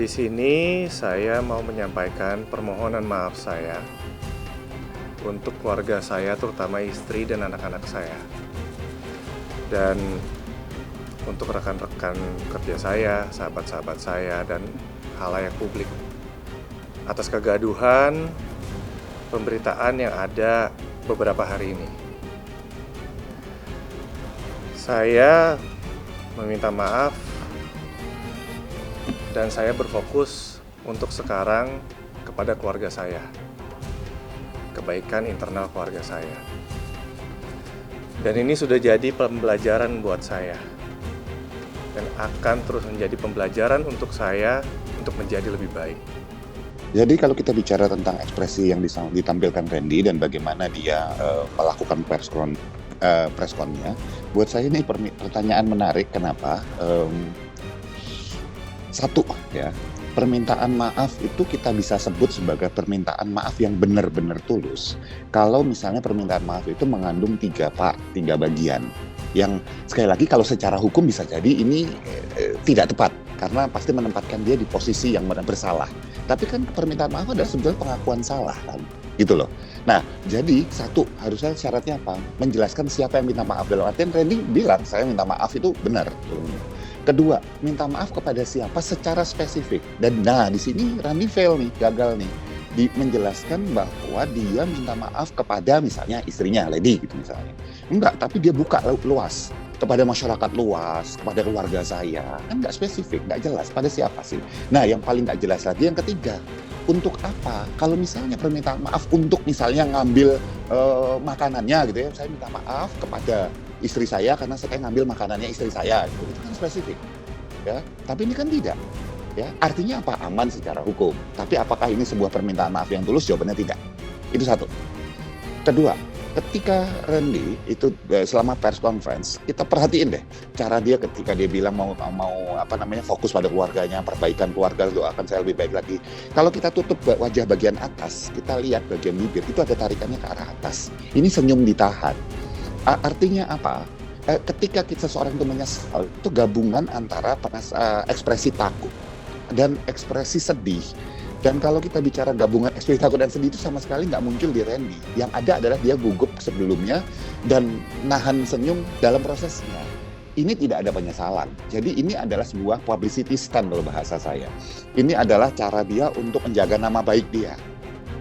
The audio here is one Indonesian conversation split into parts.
sini saya mau menyampaikan permohonan maaf saya untuk keluarga saya, terutama istri dan anak-anak saya. Dan untuk rekan-rekan kerja saya, sahabat-sahabat saya, dan khalayak publik atas kegaduhan pemberitaan yang ada beberapa hari ini. Saya meminta maaf dan saya berfokus untuk sekarang kepada keluarga saya, kebaikan internal keluarga saya. Dan ini sudah jadi pembelajaran buat saya dan akan terus menjadi pembelajaran untuk saya untuk menjadi lebih baik. Jadi kalau kita bicara tentang ekspresi yang ditampilkan Randy dan bagaimana dia melakukan press con-nya, buat saya ini pertanyaan menarik. Kenapa? Satu ya, permintaan maaf itu kita bisa sebut sebagai permintaan maaf yang benar-benar tulus. Kalau misalnya permintaan maaf itu mengandung tiga bagian. Yang sekali lagi kalau secara hukum bisa jadi ini tidak tepat karena pasti menempatkan dia di posisi yang bersalah. Tapi kan permintaan maaf adalah sebenarnya pengakuan salah kan, gitu loh. Nah, jadi satu harusnya syaratnya apa? Menjelaskan siapa yang minta maaf. Dalam artian Randy bilang saya minta maaf itu benar. Kedua, minta maaf kepada siapa secara spesifik. Dan nah di sini Randy fail nih, gagal nih. Menjelaskan bahwa dia minta maaf kepada misalnya istrinya, Lady gitu misalnya. Enggak, tapi dia buka luas kepada masyarakat luas, kepada keluarga saya. Kan nggak spesifik, nggak jelas pada siapa sih. Nah, yang paling nggak jelas lagi yang ketiga, untuk apa? Kalau misalnya permintaan maaf untuk misalnya ngambil makanannya gitu ya, saya minta maaf kepada istri saya karena saya ngambil makanannya istri saya, gitu. Itu kan spesifik, ya. Tapi ini kan tidak. Ya, artinya apa? Aman secara hukum. Tapi apakah ini sebuah permintaan maaf yang tulus? Jawabannya tidak. Itu satu. Kedua, ketika Randy itu selama press conference, kita perhatiin deh cara dia ketika dia bilang mau fokus pada keluarganya, perbaikan keluarga itu akan saya lebih baik lagi. Kalau kita tutup wajah bagian atas, kita lihat bagian bibir itu ada tarikannya ke arah atas. Ini senyum ditahan. Artinya apa? Ketika seseorang itu menyesal, itu gabungan antara ekspresi takut dan ekspresi sedih. Dan kalau kita bicara gabungan ekspresi takut dan sedih itu sama sekali nggak muncul di Randy. Yang ada adalah dia gugup sebelumnya dan nahan senyum dalam prosesnya. Ini tidak ada penyesalan. Jadi ini adalah sebuah publicity stunt kalau bahasa saya. Ini adalah cara dia untuk menjaga nama baik dia.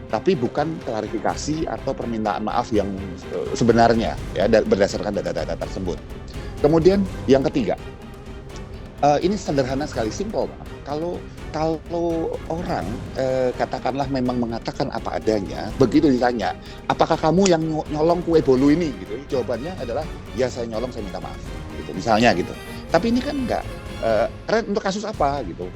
Tapi bukan klarifikasi atau permintaan maaf yang sebenarnya ya berdasarkan data-data tersebut. Kemudian yang ketiga, ini sederhana sekali, simple. Kalau orang katakanlah memang mengatakan apa adanya, begitu ditanya, apakah kamu yang nyolong kue bolu ini? Gitu. Jawabannya adalah, ya saya nyolong, saya minta maaf. Gitu, misalnya gitu. Tapi ini kan enggak. Untuk kasus apa gitu?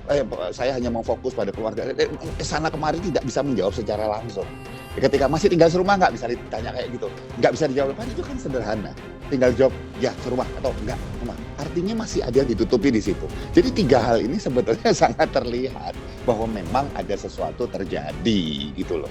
Saya hanya mau fokus pada keluarga. Sana kemari tidak bisa menjawab secara langsung. Ketika masih tinggal serumah nggak bisa ditanya kayak gitu, nggak bisa dijawab. Itu kan sederhana. Tinggal jawab ya serumah atau enggak rumah. Artinya masih ada yang ditutupi di situ. Jadi tiga hal ini sebetulnya sangat terlihat bahwa memang ada sesuatu terjadi gitu loh.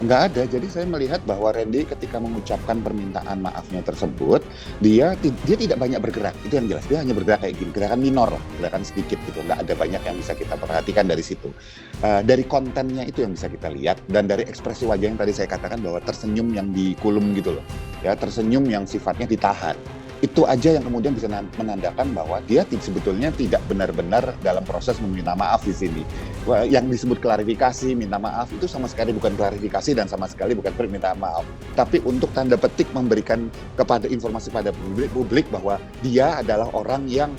Nggak ada. Jadi saya melihat bahwa Randy ketika mengucapkan permintaan maafnya tersebut, dia tidak banyak bergerak. Itu yang jelas. Dia hanya bergerak kayak gini, gerakan minor lah, gerakan sedikit gitu. Nggak ada banyak yang bisa kita perhatikan dari situ. Dari kontennya itu yang bisa kita lihat, dan dari ekspresi wajah yang tadi saya katakan bahwa tersenyum yang dikulum gitu loh. Ya, tersenyum yang sifatnya ditahan. Itu aja yang kemudian bisa menandakan bahwa dia sebetulnya tidak benar-benar dalam proses meminta maaf di sini. Yang disebut klarifikasi, minta maaf itu sama sekali bukan klarifikasi dan sama sekali bukan permintaan maaf. Tapi untuk tanda petik memberikan kepada informasi pada publik bahwa dia adalah orang yang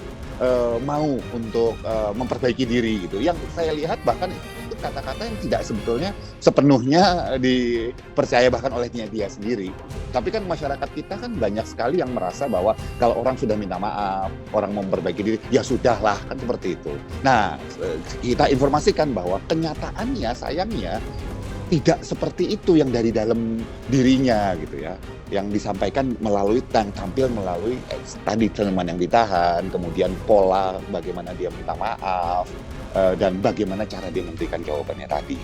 mau untuk memperbaiki diri gitu. Yang saya lihat bahkan itu kata-kata yang tidak sebetulnya sepenuhnya dipercaya bahkan oleh dia sendiri. Tapi kan masyarakat kita kan banyak sekali yang merasa bahwa kalau orang sudah minta maaf, orang mau memperbaiki diri, ya sudahlah, kan seperti itu. Nah, kita informasikan bahwa kenyataannya sayangnya tidak seperti itu yang dari dalam dirinya gitu ya, yang disampaikan melalui tampil melalui tadi senyuman yang ditahan, kemudian pola bagaimana dia minta maaf, dan bagaimana cara dia memberikan jawabannya tadi.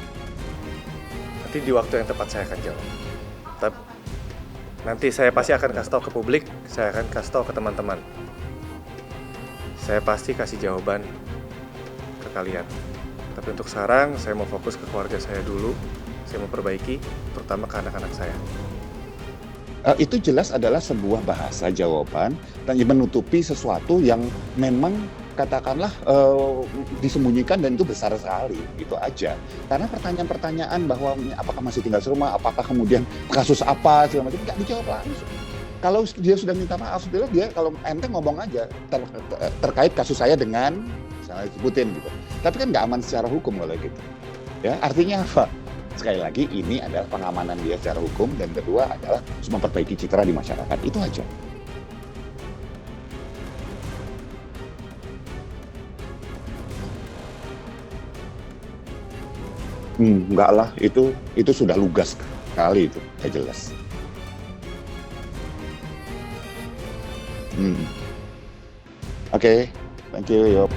Nanti di waktu yang tepat saya akan jawab. Nanti saya pasti akan kasih tahu ke publik, saya akan kasih tahu ke teman-teman. Saya pasti kasih jawaban ke kalian. Tapi untuk sekarang saya mau fokus ke keluarga saya dulu. Saya mau perbaiki, terutama ke anak-anak saya. Itu jelas adalah sebuah bahasa jawaban dan menutupi sesuatu yang memang katakanlah disembunyikan dan itu besar sekali, itu aja. Karena pertanyaan-pertanyaan bahwa apakah masih tinggal serumah, apakah kemudian kasus apa segala macam, nggak dijawab langsung. Kalau dia sudah minta maaf, sebetulnya dia kalau enteng ngomong aja terkait kasus saya dengan misalnya sebutin gitu. Tapi kan nggak aman secara hukum kalau gitu. Ya, artinya apa? Sekali lagi ini adalah pengamanan dia secara hukum dan kedua adalah memperbaiki citra di masyarakat. Itu aja. Enggak lah, itu sudah lugas sekali itu, ya jelas. Oke, thank you, Yop.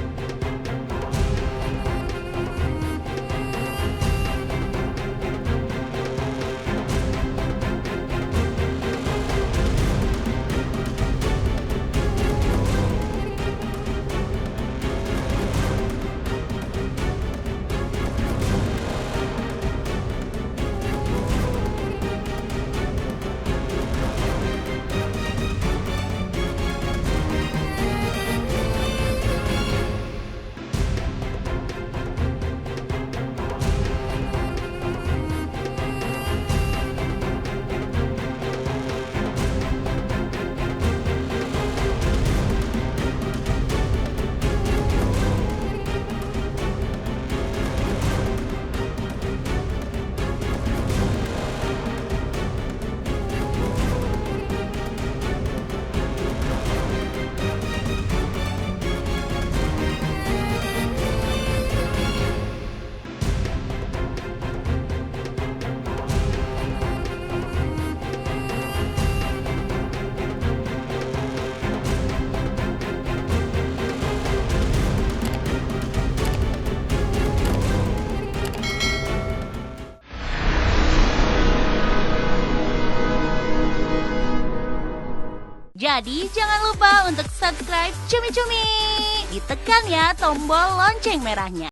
Jadi jangan lupa untuk subscribe Cumi Cumi. Ditekan ya tombol lonceng merahnya.